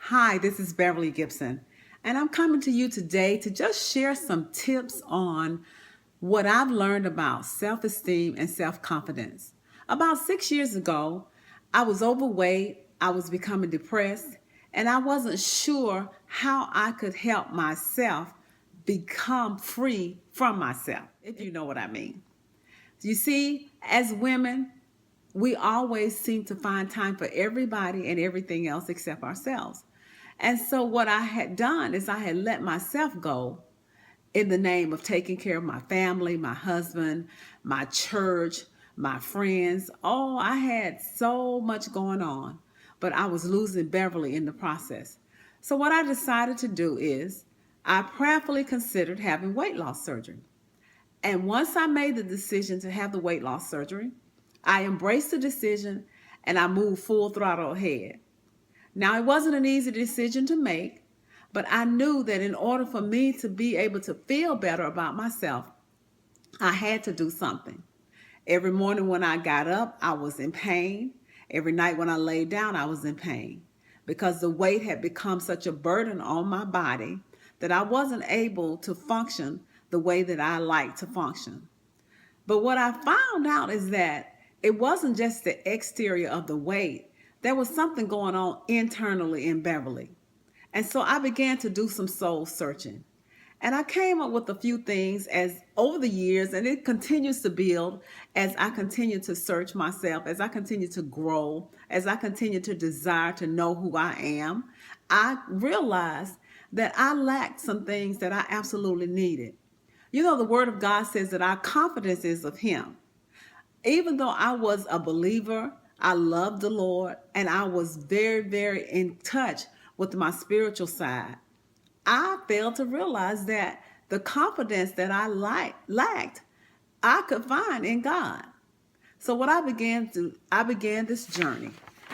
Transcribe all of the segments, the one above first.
Hi, this is Beverly Gibson, and I'm coming to you today to just share some tips on what I've learned about self esteem and self confidence. About 6 years ago, I was overweight, I was becoming depressed, and I wasn't sure how I could help myself become free from myself, if you know what I mean. You see, as women, we always seem to find time for everybody and everything else except ourselves. And so, what I had done is I had let myself go in the name of taking care of my family, my husband, my church, my friends. Oh, I had so much going on, but I was losing Beverly in the process. So, what I decided to do is I prayerfully considered having weight loss surgery. And once I made the decision to have the weight loss surgery, I embraced the decision and I moved full throttle ahead. Now, it wasn't an easy decision to make, but I knew that in order for me to be able to feel better about myself, I had to do something. Every morning when I got up, I was in pain. Every night when I laid down, I was in pain because the weight had become such a burden on my body that I wasn't able to function the way that I like to function. But what I found out is that it wasn't just the exterior of the weight, there was something going on internally in Beverly. And so I began to do some soul searching. And I came up with a few things as over the years, and it continues to build as I continue to search myself, as I continue to grow, as I continue to desire to know who I am. I realized that I lacked some things that I absolutely needed. You know, the Word of God says that our confidence is of Him. Even though I was a believer, I loved the Lord, and I was very, very in touch with my spiritual side. I failed to realize that the confidence that lacked, I could find in God. So what I began this journey.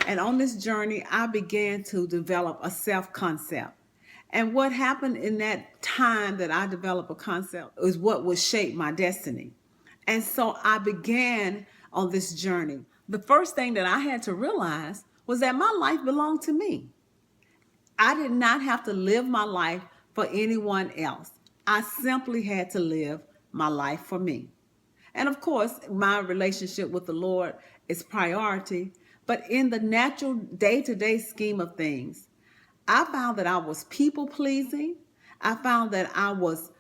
And on this journey, I began to develop a self-concept. And what happened in that time that I developed a concept is what would shape my destiny. And so I began on this journey. The first thing that I had to realize was that my life belonged to me. I did not have to live my life for anyone else. I simply had to live my life for me. And of course, my relationship with the Lord is priority. But in the natural day to day scheme of things, I found that I was people pleasing. I found that I was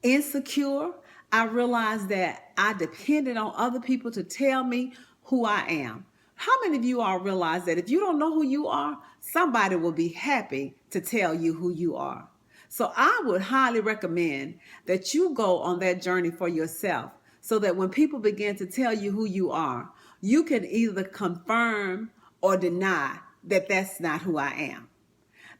insecure. I realized that I depended on other people to tell me who I am. How many of you all realize that if you don't know who you are, somebody will be happy to tell you who you are? So I would highly recommend that you go on that journey for yourself so that when people begin to tell you who you are, you can either confirm or deny that that's not who I am.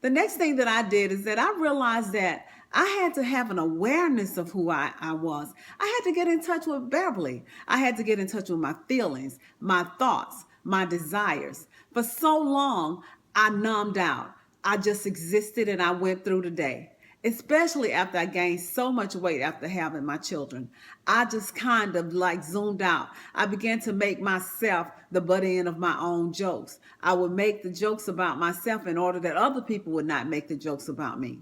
The next thing that I did is that I realized that I had to have an awareness of who I was. I had to get in touch with Beverly. I had to get in touch with my feelings, my thoughts, my desires. For so long, I numbed out. I just existed and I went through the day. Especially after I gained so much weight after having my children. I just kind of like zoomed out. I began to make myself the butt end of my own jokes. I would make the jokes about myself in order that other people would not make the jokes about me.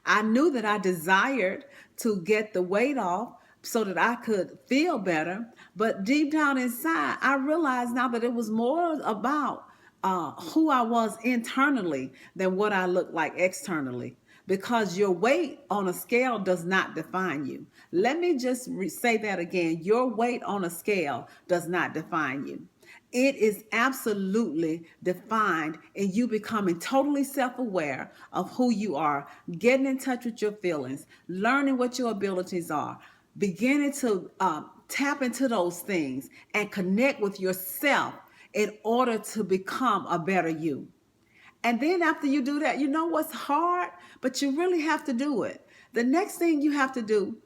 I knew that I desired to get the weight off so that I could feel better. But deep down inside, I realized now that it was more about who I was internally than what I looked like externally. Because your weight on a scale does not define you. Let me just say that again. Your weight on a scale does not define you. It is absolutely defined in you becoming totally self-aware of who you are, getting in touch with your feelings, learning what your abilities are, beginning to tap into those things and connect with yourself in order to become a better you. And then after you do that, you know what's hard, but you really have to do it. The next thing you have to do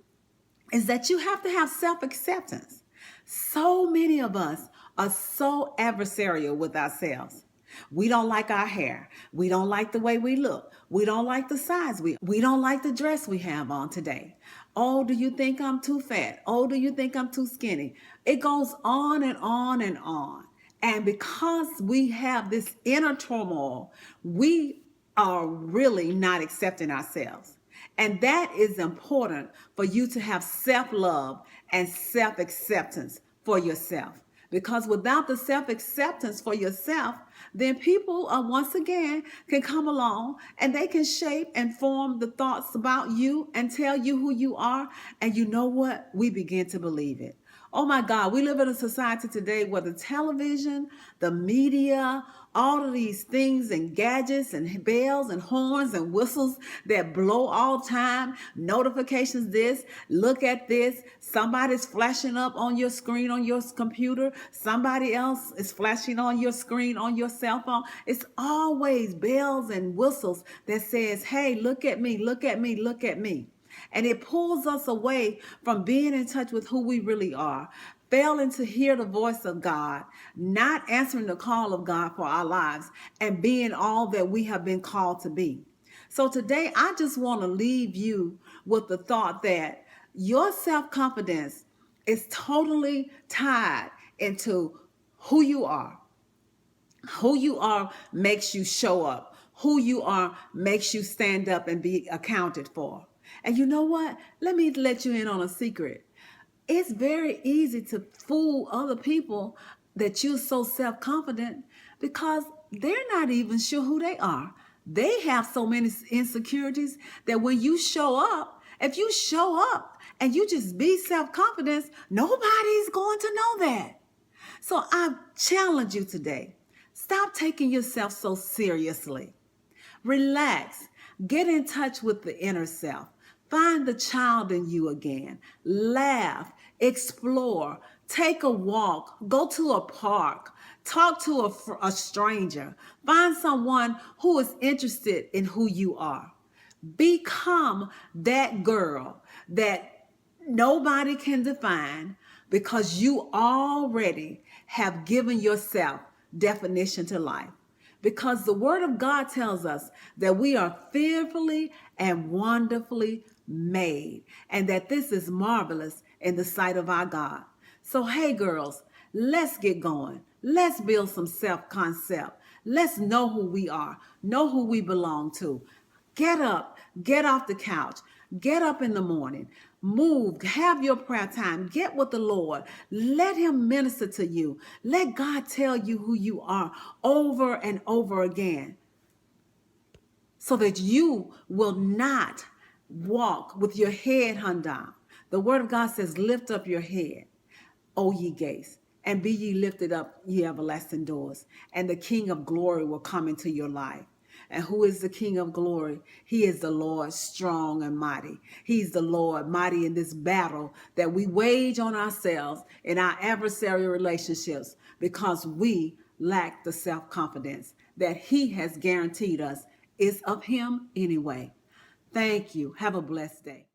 is that you have to have self-acceptance. So many of us are so adversarial with ourselves. We don't like our hair. We don't like the way we look. We don't like the size we don't like the dress we have on today. Oh, do you think I'm too fat? Oh, do you think I'm too skinny? It goes on and on and on. And because we have this inner turmoil, we are really not accepting ourselves. And that is important for you to have self-love and self-acceptance for yourself. Because without the self-acceptance for yourself, then people once again can come along and they can shape and form the thoughts about you and tell you who you are. And you know what? We begin to believe it. Oh my God, we live in a society today where the television, the media, all of these things and gadgets and bells and horns and whistles that blow all time, notifications this, look at this, somebody's flashing up on your screen on your computer, somebody else is flashing on your screen on your cell phone. It's always bells and whistles that says, hey, look at me, look at me, look at me. And it pulls us away from being in touch with who we really are, failing to hear the voice of God, not answering the call of God for our lives, and being all that we have been called to be. So today, I just want to leave you with the thought that your self-confidence is totally tied into who you are. Who you are makes you show up. Who you are makes you stand up and be accounted for. And you know what? Let me let you in on a secret. It's very easy to fool other people that you're so self-confident because they're not even sure who they are. They have so many insecurities that when you show up, if you show up and you just be self-confident, nobody's going to know that. So I challenge you today. Stop taking yourself so seriously. Relax. Get in touch with the inner self. Find the child in you again. Laugh. Explore. Take a walk. Go to a park. Talk to a stranger. Find someone who is interested in who you are. Become that girl that nobody can define because you already have given yourself definition to life. Because the word of God tells us that we are fearfully and wonderfully made, and that this is marvelous in the sight of our God. So, hey, girls, let's get going. Let's build some self-concept. Let's know who we are, know who we belong to. Get up, get off the couch, get up in the morning, move, have your prayer time, get with the Lord, let Him minister to you. Let God tell you who you are over and over again so that you will not walk with your head hung down. The word of God says, lift up your head, O ye gates, and be ye lifted up, ye everlasting doors, and the King of glory will come into your life. And who is the King of glory? He is the Lord strong and mighty. He's the Lord mighty in this battle that we wage on ourselves in our adversarial relationships because we lack the self-confidence that He has guaranteed us is of Him anyway. Thank you. Have a blessed day.